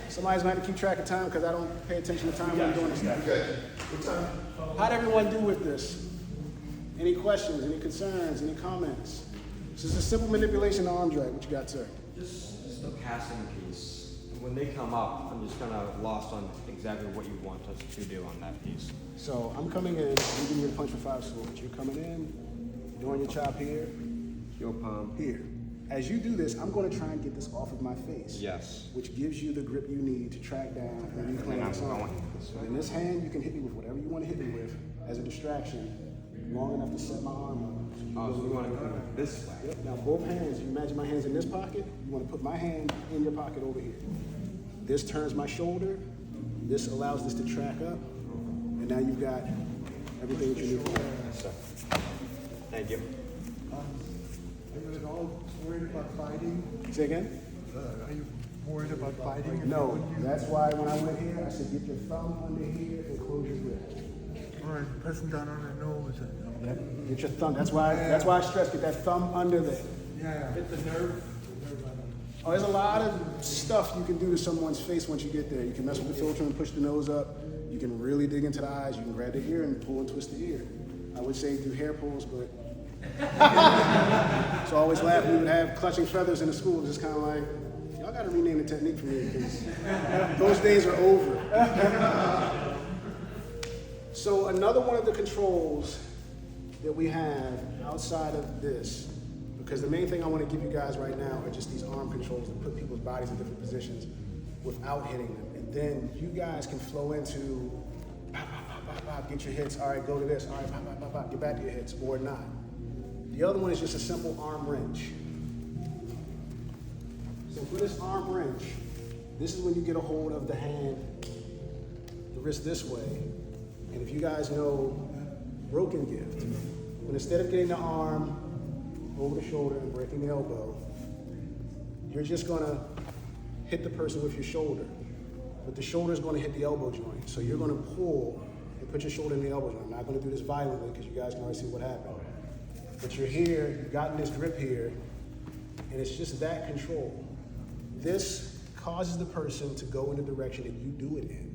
Somebody's going to have to keep track of time because I don't pay attention to time when I'm doing this stuff. Okay. What time? How'd everyone do with this? Any questions, any concerns, any comments? This is a simple manipulation of arm drag. What you got, sir? Just the passing piece. When they come up, I'm just kind of lost on exactly what you want us to do on that piece. So I'm coming in, I'm giving you a punch for 5 swords. You're coming in, doing your chop here, Your palm. here. As you do this, I'm going to try and get this off of my face. Yes. Which gives you the grip you need to track down and reclaim this arm. In this hand, you can hit me with whatever you want to hit me with as a distraction, long enough to set my arm up. So you want to go this way. Yep. Now both hands, you imagine my hands in this pocket, you want to put my hand in your pocket over here. This turns my shoulder, this allows this to track up, and now you've got everything that you need for that. So, thank you. Are you at all worried about fighting? Say again? Are you worried about fighting? No, that's why when I went here, I said get your thumb under here and close your grip. All right, pressing down on the nose. Yep. Get your thumb, that's why I stress, get that thumb under there. Yeah. Hit the nerve. Oh, there's a lot of stuff you can do to someone's face once you get there. You can mess with the filter and push the nose up. You can really dig into the eyes. You can grab the ear and pull and twist the ear. I would say do hair pulls, but so I always laugh. We would have clutching feathers in the school. Just kind of like, y'all got to rename the technique for me because those days are over. So another one of the controls that we have outside of this, because the main thing I want to give you guys right now are just these arm controls that put people's bodies in different positions without hitting them. And then you guys can flow into pop, pop, pop, pop, pop, get your hits. All right, go to this. All right, pop, pop, pop, pop, get back to your hits or not. The other one is just a simple arm wrench. So for this arm wrench, this is when you get a hold of the hand, the wrist this way. And if you guys know broken gift, when instead of getting the arm over the shoulder and breaking the elbow, you're just gonna hit the person with your shoulder. But the shoulder is gonna hit the elbow joint. So you're gonna pull and put your shoulder in the elbow joint. I'm not gonna do this violently because you guys can already see what happened. But you're here, you've gotten this grip here, and it's just that control. This causes the person to go in the direction that you do it in.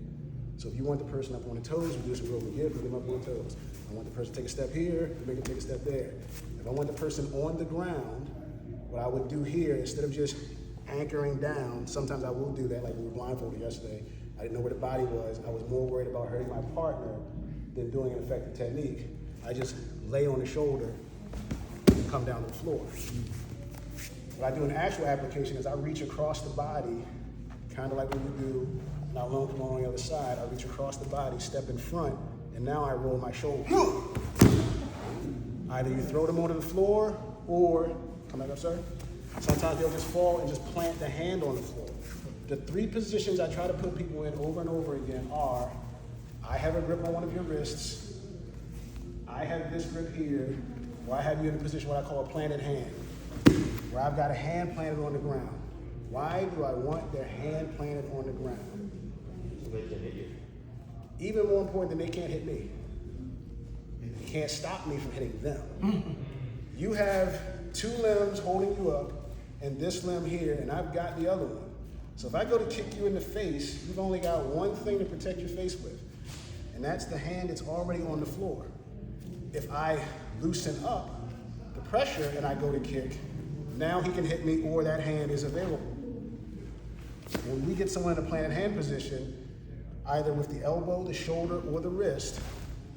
So if you want the person up on the toes, we do some broken gift, put them up on the toes. I want the person to take a step here, we make them take a step there. If I want the person on the ground, what I would do here, instead of just anchoring down, sometimes I will do that, like we were blindfolded yesterday. I didn't know where the body was. I was more worried about hurting my partner than doing an effective technique. I just lay on the shoulder and come down to the floor. What I do in actual application is I reach across the body, kind of like when you do not long come on the other side. I reach across the body, step in front, and now I roll my shoulder. Either you throw them onto the floor or, come back up, sir. Sometimes they'll just fall and just plant the hand on the floor. The 3 positions I try to put people in over and over again are, I have a grip on one of your wrists, I have this grip here, or I have you in a position what I call a planted hand, where I've got a hand planted on the ground. Why do I want their hand planted on the ground? So they can hit you. Even more important than they can't hit me. They can't stop me from hitting them. You have 2 limbs holding you up, and this limb here, and I've got the other one. So if I go to kick you in the face, you've only got one thing to protect your face with, and that's the hand that's already on the floor. If I loosen up the pressure and I go to kick, now he can hit me or that hand is available. When we get someone in a planted hand position, either with the elbow, the shoulder, or the wrist,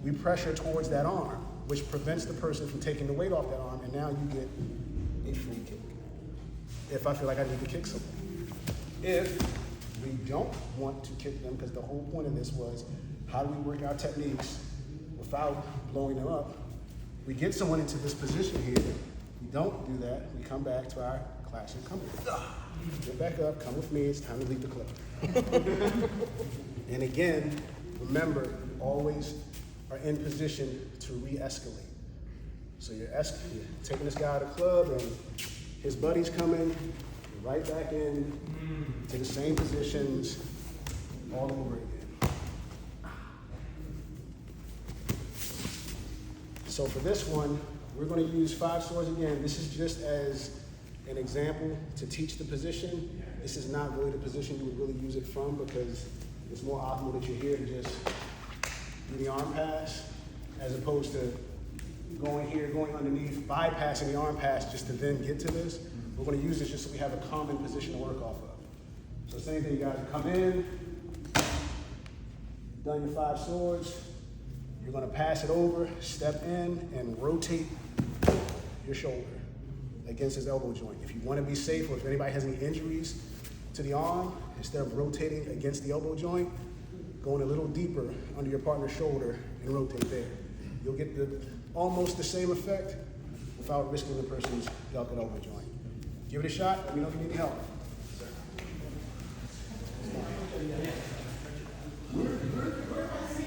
we pressure towards that arm, which prevents the person from taking the weight off that arm, and now you get a free kick. If I feel like I need to kick someone. If we don't want to kick them, because the whole point of this was, how do we work our techniques without blowing them up? We get someone into this position here. We don't do that. We come back to our classic come here. Get back up, come with me, it's time to leave the club. And again, remember, always are in position to re-escalate. So you're taking this guy out of the club and his buddy's coming, you're right back in to the same positions all over again. So for this one, we're going to use 5 swords again. This is just as an example to teach the position. This is not really the position you would really use it from because it's more optimal that you're here to just do the arm pass as opposed to going here, going underneath, bypassing the arm pass just to then get to this. We're going to use this just so we have a common position to work off of. So same thing, you guys come in, done your 5 swords. You're going to pass it over, step in, and rotate your shoulder against his elbow joint. If you want to be safe, or if anybody has any injuries to the arm, instead of rotating against the elbow joint, going a little deeper under your partner's shoulder and rotate there. You'll get almost the same effect without risking the person's delicate elbow joint. Give it a shot. Let me know if you need any help.